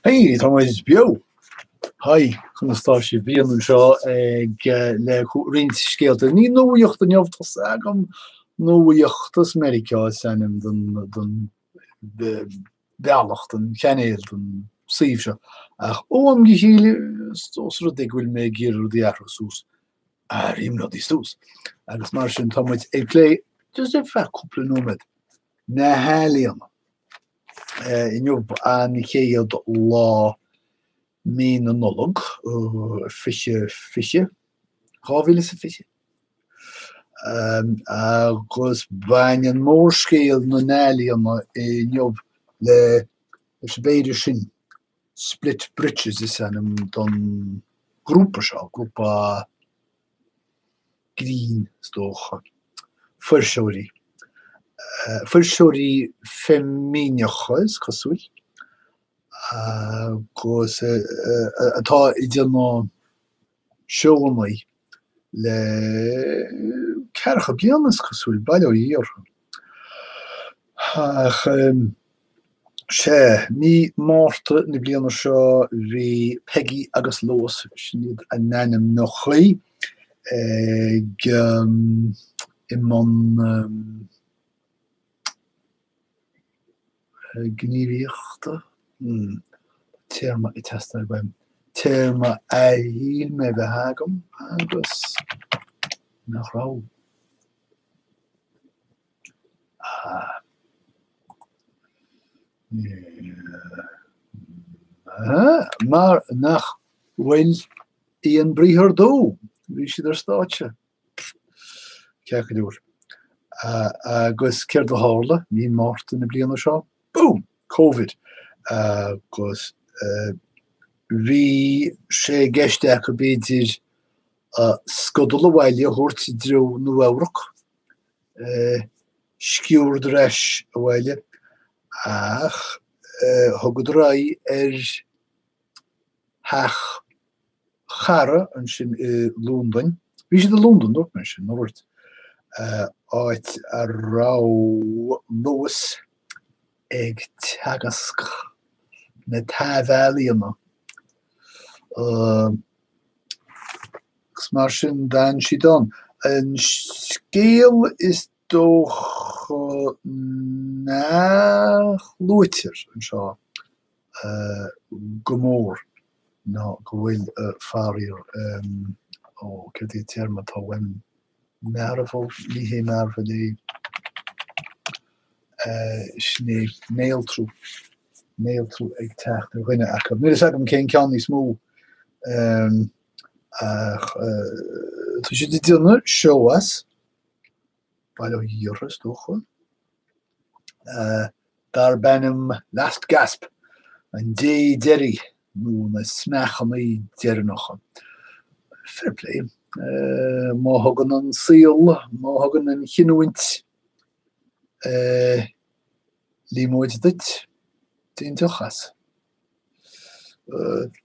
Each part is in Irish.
Hey, Thomas Bio. Hi, chun stáisi bhíonn seo ag le rinscéalta. Ní nóíocht an neomhtas agam nóíochtas America sanim don bealacht an chenéil don síomh seo. Ach óam gichéile stósra ag bhfuil mé ggéireú dhearú sús. Rím nó dí stús. Agus mar sin Thomas ag lé just ag feith cúpla nómad na hálíonna. Inniuh an chéad lá mí na nolog fiche ráhíle sa fiche agus bain an mórscéal na nálíonna inniuh le beidir sin split bridges is an don grúpa seo grúpa green stocha fursóí femíneachas cosúil agus atá idir ná seomai le cearcha blianas cosúil bailú íor ach sé ní máirte na bliana seo bhí Peggy agus Lois sinad a nanim nó chuí ag imán gníomhíochta téirma I testar beim téirma a híl me bheith hagam agus nach rá mar nach bhfuil íon bríthar dó bhí siad ar stáitse ceacha dúr agus céir do hála ní máirte na bliana seo boom COVID agus bhí sé geisteach go beidir scodal a bhaile thuirt drú nó Eorach sciúr de reis a bhaile ach thugad rá heach chara an sin Lúndain. Bhí siad a Lúndain dúirt mar sin nóirt áit a rá Lois ag teagasc na tábhálíonna mar sin dan si don. An scéal is dócha nach lúitir an seo go mór ná go bhfuil farír céir dí téirma tá bhain mearfol ní hé mearfa dé sné méiltrú ag techt ar rinne acha. Nu is agam cén cean ní smó tu si dtíanna seoas bailú híorras dócha dar bennim last gasp an dé deirí nó na smechan í deirnacha. Fair play. Má hagan an síl, má hagan an chinúint límóid dit díntuchas.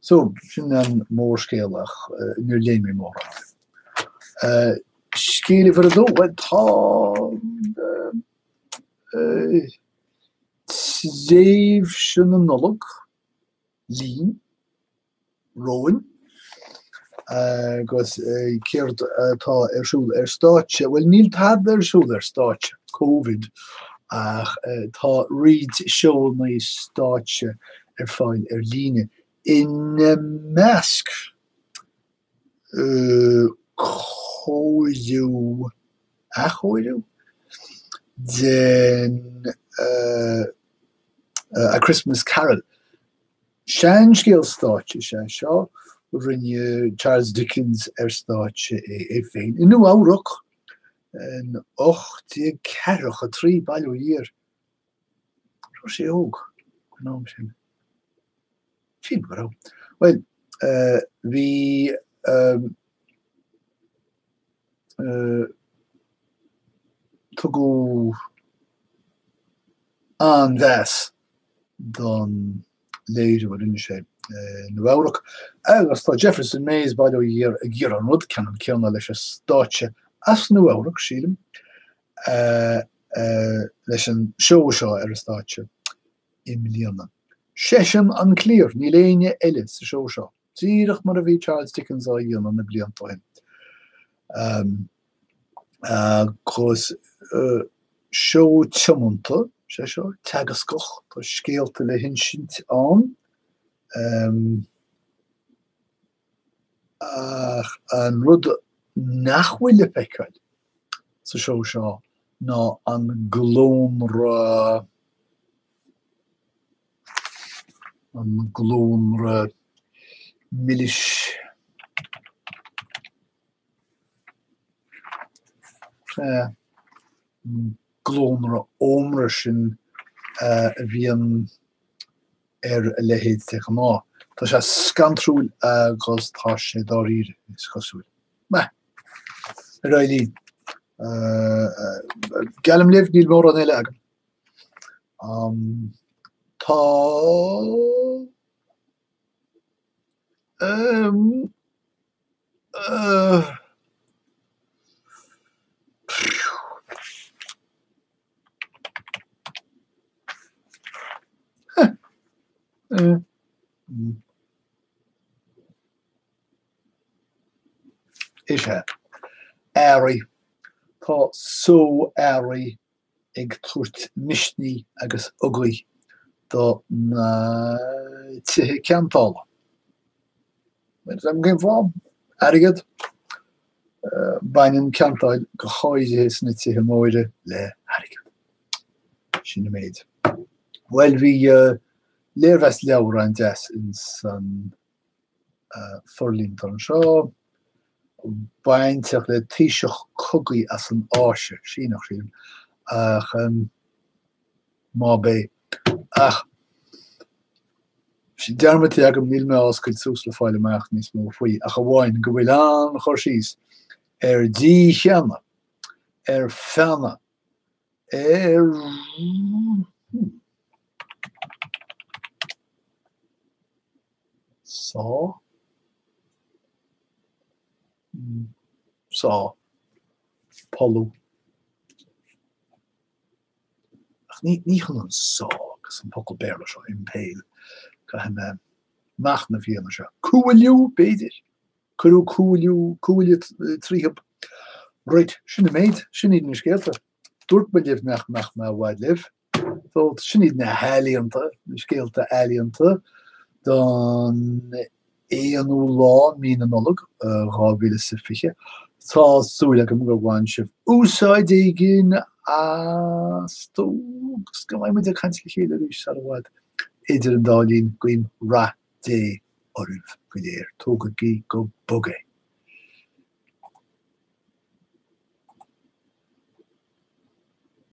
So, sin an mórscéalach nuair léimi mór. Scéala for a dó, tá tréimh sin an nolog, lín, roin, agus céir tá arsúil ar stáitse, well níl tad arsúil ar stáitse, COVID, ach tá riad seoil na stáitse ar fáil ar líne. In measc choidú a choidú den A Christmas Carol. Sean scéal stáitse sé seo rinne Charles Dickens ar stáitse é féin. In nó Eorach an 8 bailú íor. Rá sé óg gnám sin. Fin go rá. Well, bhí tugu an bheas don léidir rinne sé nó Eorach. Agus tá Jefferson Mays bailú íor a ggéar an rud ceann ceanna leis a stáitse as nó Eorach sílim leis an seo seo ar a stáitse I millióna. Session an clear, ní léine eile sa show seo. Díireach mar a bhí Charles Dickens á dhéana an na bliantáin. Chos show tiomanta, sé seo, teagascoch, tá scéalta le hinsint an. An rud nachhuiile pecail sa show seo ná an glónra milliis glónra ómra sin a bhíon a lehéad teach ná. Tá sé scantrúil agus tá sé dá ríre is cosúil. Railí galim libh níl mór an eile agam. Tá is he airí tá so airí ag tuairt misní agus ugaí do na tithe ceantála. Am gin fáam airgid bain ceantáil go cháide na tithe móide le airgid. Sin méid. Well hí léirhes leabhar an deas in san forlíntar an seo. Bainteach le tíiseach cogaí as an áise sínach sin ach má bé ach si dearmatí agam níl me oscail sús le fáile meach níos mó faoi ach a bháin go bhfuil an chur síos dí cheanna fena Sá Polú ach ní chun an sá agus an pocal béla seo impéil go meach na bhíanana seo. Cúiliú béidir chuú cúile tríhab Right, sinna méid sin iad na scéalta. Dúirt ba libh nach me bhhaid libh. Tá sin iad na héalaíonta, na scéalta héalaíonta don éanú lá mína nolog rábhíle sa fiche. Tá súile go go bháin sibh úsáid éigin tógus go bhaid a caintla chéile rís ar bhhaid idir an dálín goim ra dé oribh go léir tóga gí go bogé.